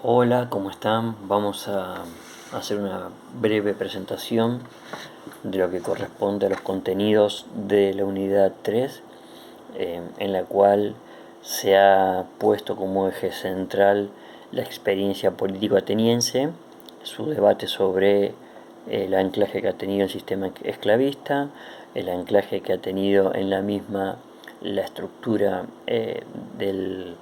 Hola, ¿cómo están? Vamos a hacer una breve presentación de lo que corresponde a los contenidos de la unidad 3, en la cual se ha puesto como eje central la experiencia político ateniense, su debate sobre el anclaje que ha tenido el sistema esclavista, el anclaje que ha tenido en la misma la estructura del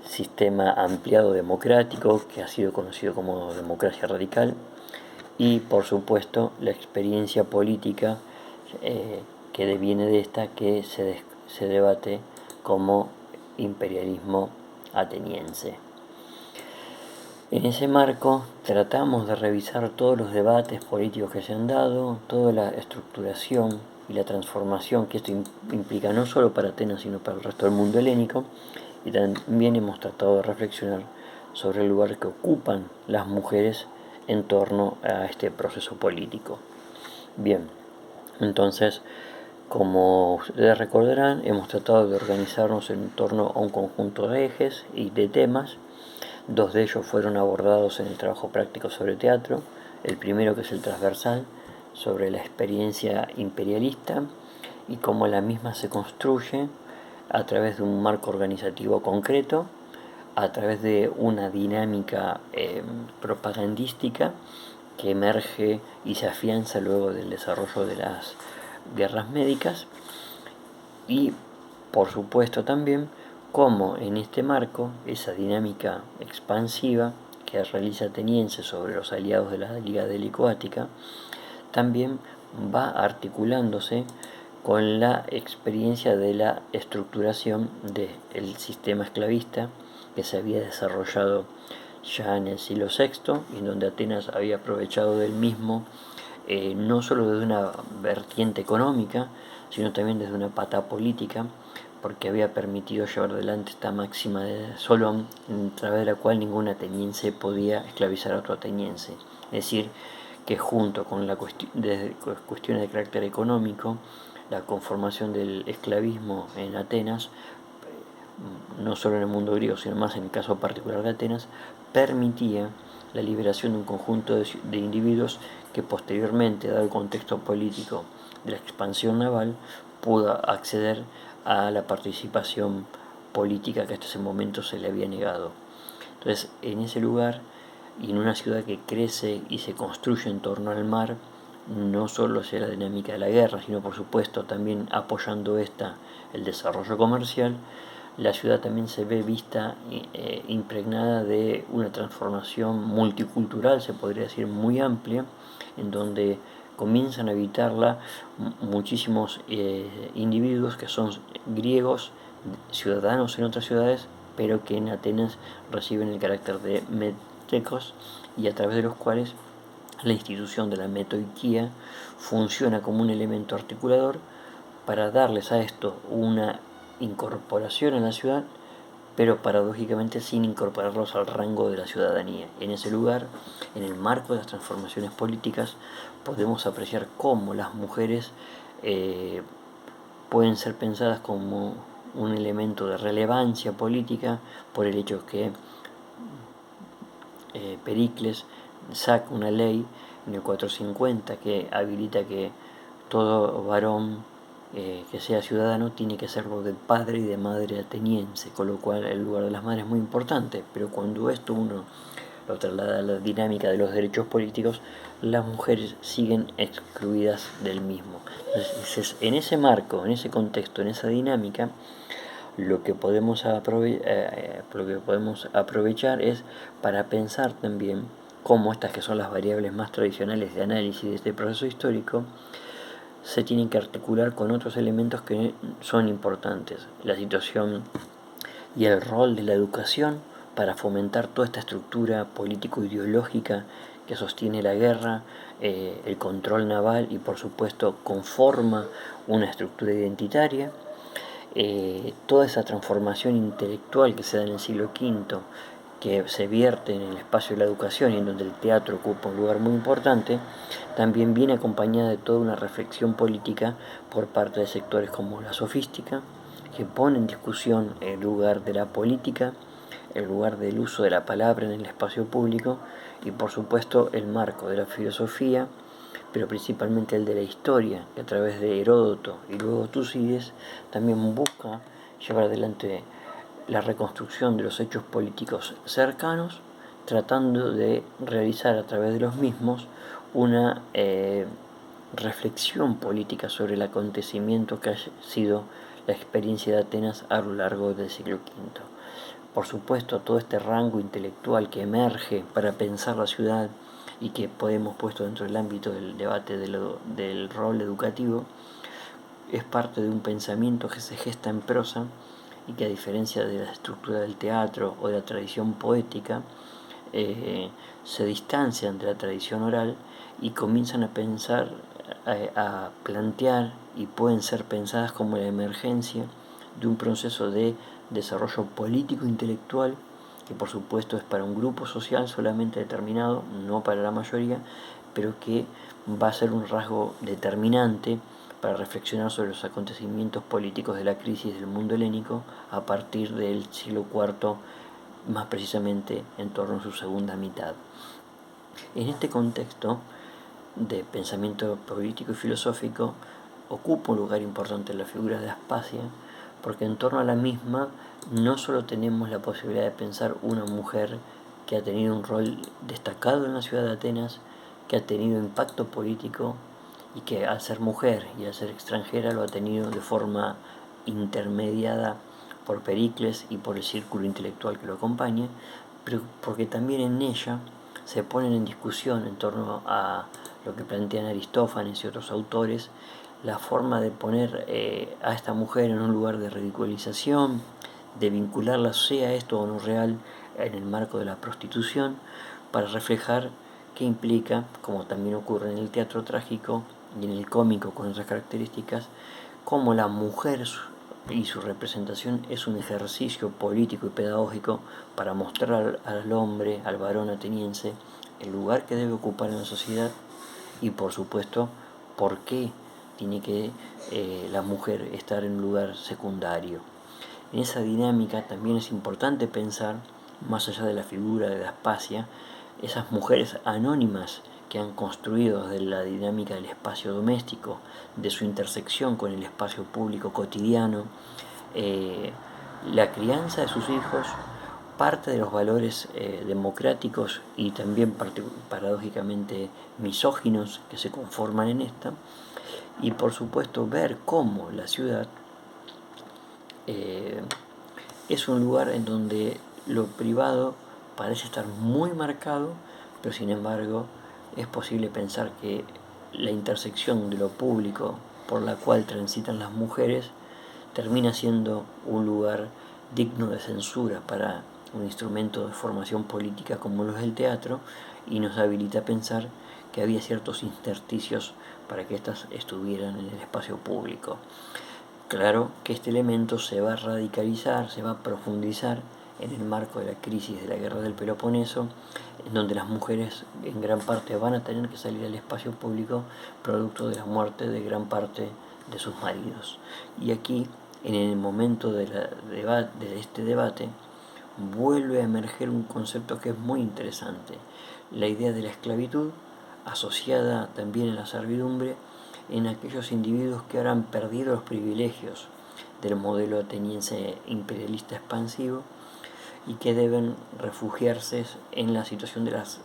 sistema ampliado democrático que ha sido conocido como democracia radical, y por supuesto la experiencia política que deviene de esta, que se debate como imperialismo ateniense. En ese marco tratamos de revisar todos los debates políticos que se han dado, toda la estructuración y la transformación que esto implica no solo para Atenas sino para el resto del mundo helénico, y también hemos tratado de reflexionar sobre el lugar que ocupan las mujeres en torno a este proceso político. Bien, entonces, como ustedes recordarán, hemos tratado de organizarnos en torno a un conjunto de ejes y de temas. Dos de ellos fueron abordados en el trabajo práctico sobre teatro. El primero, que es el transversal, sobre la experiencia imperialista y cómo la misma se construye a través de un marco organizativo concreto, a través de una dinámica propagandística que emerge y se afianza luego del desarrollo de las guerras médicas, y por supuesto también cómo en este marco esa dinámica expansiva que realiza Ateniense sobre los aliados de la Liga Delicoática también va articulándose con la experiencia de la estructuración del sistema esclavista que se había desarrollado ya en el siglo VI, y en donde Atenas había aprovechado del mismo, no solo desde una vertiente económica, sino también desde una pata política, porque había permitido llevar adelante esta máxima de Solón, a través de la cual ningún ateniense podía esclavizar a otro ateniense. Es decir, que junto con cuestiones de carácter económico, la conformación del esclavismo en Atenas, no solo en el mundo griego, sino más en el caso particular de Atenas, permitía la liberación de un conjunto de individuos que posteriormente, dado el contexto político de la expansión naval, pudo acceder a la participación política que hasta ese momento se le había negado. Entonces, en ese lugar y en una ciudad que crece y se construye en torno al mar, no solo hacia la dinámica de la guerra, sino por supuesto también apoyando el desarrollo comercial, la ciudad también se ve vista impregnada de una transformación multicultural, se podría decir muy amplia, en donde comienzan a habitarla muchísimos individuos que son griegos, ciudadanos en otras ciudades, pero que en Atenas reciben el carácter de metecos, y a través de los cuales la institución de la metoiquía funciona como un elemento articulador para darles a esto una incorporación en la ciudad, pero paradójicamente sin incorporarlos al rango de la ciudadanía. En ese lugar, en el marco de las transformaciones políticas, podemos apreciar cómo las mujeres pueden ser pensadas como un elemento de relevancia política por el hecho que Pericles saca una ley en el 450 que habilita que todo varón que sea ciudadano tiene que serlo de padre y de madre ateniense, con lo cual el lugar de las madres es muy importante. Pero cuando esto uno lo traslada a la dinámica de los derechos políticos, las mujeres siguen excluidas del mismo. Entonces, en ese marco, en ese contexto, en esa dinámica, lo que podemos aprovechar es para pensar también cómo estas, que son las variables más tradicionales de análisis de este proceso histórico, se tienen que articular con otros elementos que son importantes: la situación y el rol de la educación para fomentar toda esta estructura político-ideológica que sostiene la guerra, el control naval, y por supuesto conforma una estructura identitaria. Toda esa transformación intelectual que se da en el siglo V, que se vierte en el espacio de la educación y en donde el teatro ocupa un lugar muy importante, también viene acompañada de toda una reflexión política por parte de sectores como la sofística, que pone en discusión el lugar de la política el lugar del uso de la palabra en el espacio público y por supuesto el marco de la filosofía, pero principalmente el de la historia, que a través de Heródoto y luego Tucídides también busca llevar adelante la reconstrucción de los hechos políticos cercanos, tratando de realizar a través de los mismos una reflexión política sobre el acontecimiento que ha sido la experiencia de Atenas a lo largo del siglo V. Por supuesto, todo este rango intelectual que emerge para pensar la ciudad y que podemos puesto dentro del ámbito del debate del rol educativo, es parte de un pensamiento que se gesta en prosa y que, a diferencia de la estructura del teatro o de la tradición poética, se distancian de la tradición oral y comienzan a pensar, a plantear y pueden ser pensadas como la emergencia de un proceso de desarrollo político-intelectual que por supuesto es para un grupo social solamente determinado, no para la mayoría, pero que va a ser un rasgo determinante para reflexionar sobre los acontecimientos políticos de la crisis del mundo helénico a partir del siglo IV, más precisamente en torno a su segunda mitad. En este contexto de pensamiento político y filosófico ocupa un lugar importante la figura de Aspasia, porque en torno a la misma no solo tenemos la posibilidad de pensar una mujer que ha tenido un rol destacado en la ciudad de Atenas, que ha tenido impacto político y que al ser mujer y al ser extranjera lo ha tenido de forma intermediada por Pericles y por el círculo intelectual que lo acompaña, pero porque también en ella se ponen en discusión en torno a lo que plantean Aristófanes y otros autores, la forma de poner a esta mujer en un lugar de ridiculización, de vincularla, sea esto o no real, en el marco de la prostitución, para reflejar qué implica, como también ocurre en el teatro trágico y en el cómico con otras características, cómo la mujer y su representación es un ejercicio político y pedagógico para mostrar al hombre, al varón ateniense, el lugar que debe ocupar en la sociedad y por supuesto por qué tiene que la mujer estar en un lugar secundario. En esa dinámica también es importante pensar, más allá de la figura de Aspasia, esas mujeres anónimas que han construido desde la dinámica del espacio doméstico, de su intersección con el espacio público cotidiano, la crianza de sus hijos, parte de los valores democráticos y también paradójicamente misóginos que se conforman en esta, y por supuesto ver cómo la ciudad es un lugar en donde lo privado parece estar muy marcado, pero sin embargo es posible pensar que la intersección de lo público por la cual transitan las mujeres termina siendo un lugar digno de censura para un instrumento de formación política como lo es el teatro, y nos habilita a pensar que había ciertos intersticios para que éstas estuvieran en el espacio público. Claro que este elemento se va a radicalizar, se va a profundizar en el marco de la crisis de la guerra del Peloponeso, en donde las mujeres en gran parte van a tener que salir al espacio público producto de la muerte de gran parte de sus maridos. Y aquí, en el momento de este debate, vuelve a emerger un concepto que es muy interesante, la idea de la esclavitud asociada también a la servidumbre en aquellos individuos que ahora han perdido los privilegios del modelo ateniense imperialista expansivo y que deben refugiarse en la situación de las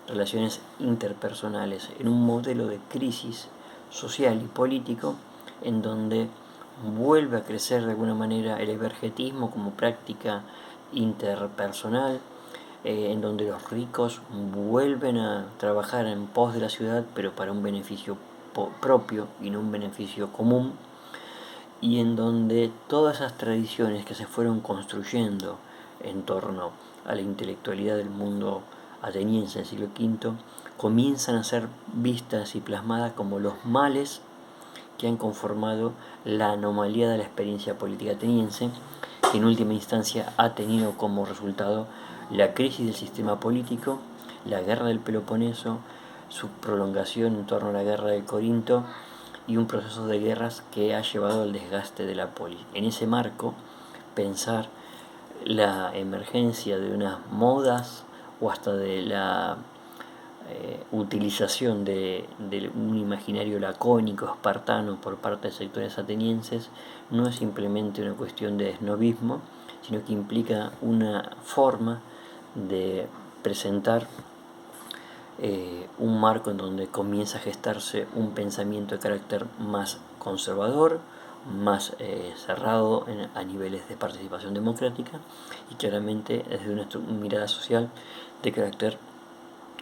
relaciones interpersonales, en un modelo de crisis social y político en donde vuelve a crecer de alguna manera el evergetismo como práctica interpersonal, en donde los ricos vuelven a trabajar en pos de la ciudad, pero para un beneficio propio y no un beneficio común, y en donde todas esas tradiciones que se fueron construyendo en torno a la intelectualidad del mundo ateniense del siglo V comienzan a ser vistas y plasmadas como los males que han conformado la anomalía de la experiencia política ateniense, que en última instancia ha tenido como resultado la crisis del sistema político, la guerra del Peloponeso, su prolongación en torno a la guerra de Corinto y un proceso de guerras que ha llevado al desgaste de la polis. En ese marco, pensar la emergencia de unas modas o hasta de la utilización de un imaginario lacónico, espartano por parte de sectores atenienses, no es simplemente una cuestión de esnovismo, sino que implica una forma de presentar un marco en donde comienza a gestarse un pensamiento de carácter más conservador, más cerrado a niveles de participación democrática y claramente desde una mirada social de carácter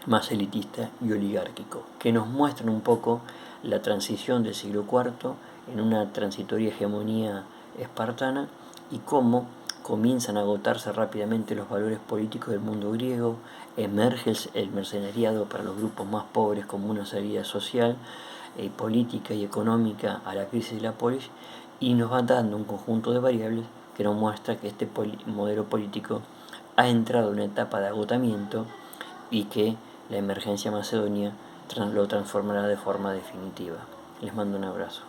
más elitista y oligárquico, que nos muestran un poco la transición del siglo IV en una transitoria hegemonía espartana y cómo comienzan a agotarse rápidamente los valores políticos del mundo griego, emerge el mercenariado para los grupos más pobres como una salida social, política y económica a la crisis de la polis, y nos va dando un conjunto de variables que nos muestra que este modelo político ha entrado en una etapa de agotamiento y que la emergencia macedonia lo transformará de forma definitiva. Les mando un abrazo.